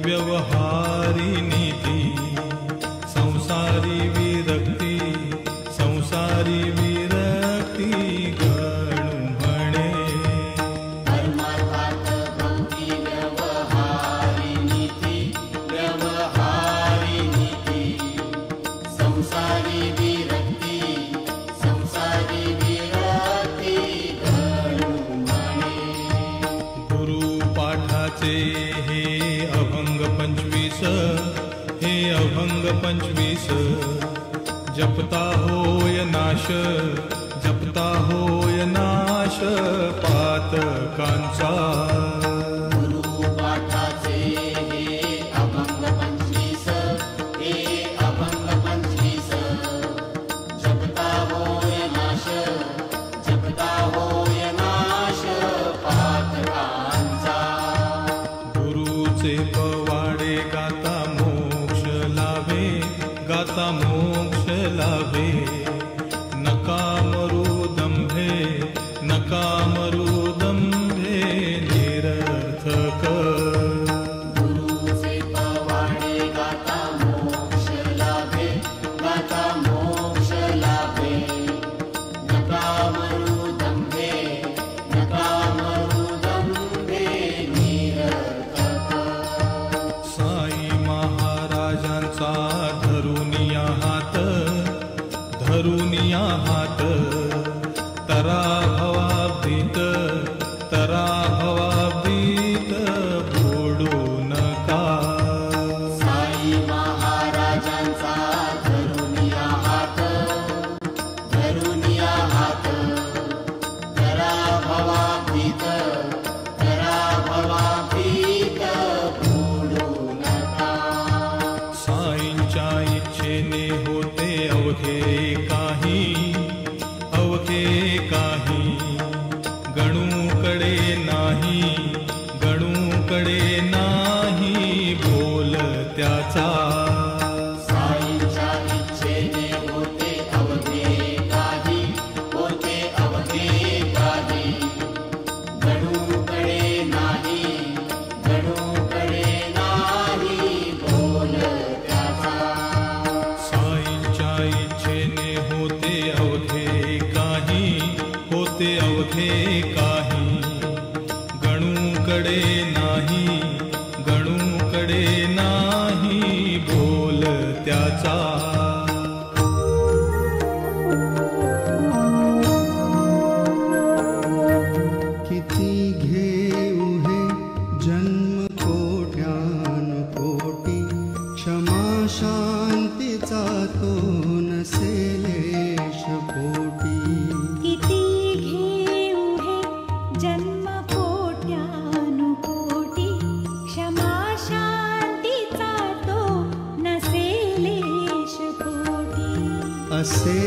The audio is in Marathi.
व्यवहारी नीती संसारी विरक्ती संसारी विरक्ती गणू म्हणे परमार्थात भक्ती व्यवहारी नीती संसारी विरक्ती गणू म्हणे गुरुपाठाचे हे अभंग 25 जपता होय नाश पातकांचा गुरुपाठाचे हे अभंग 25 जपता होय नाश पातकांचा गुरुचे पवाडे गाता मोक्ष लाभे नका मरू दंभे निरर्थक गुरुचे पवाडे गाता मोक्ष लाभे नका मरू दंभे निरर्थक साई महाराजांचा धरुनिया हात तरा भवाब्दीत बुडू नका साई महाराजांचा धरुनिया हात तरा भवाब्दीत बुडू नका साईंच्या इच्छेने होते अवघे काही गणूकडे नाही बोल त्याचा साईंच्या इच्छेने होते अवघे काही गणूकडे नाही बोल त्याचा साईंच्या इच्छेने होते अवघे काही गणूकडे नाही बोल त्याचा किती घेऊ हे जन्म कोट्यानुकोटी क्षमा शांतीचा तो नसेलेश पोटी किती घेऊ हे जन्म कोट्यानुकोटी क्षमा शांतीचा तो नसेलेश पोटी असे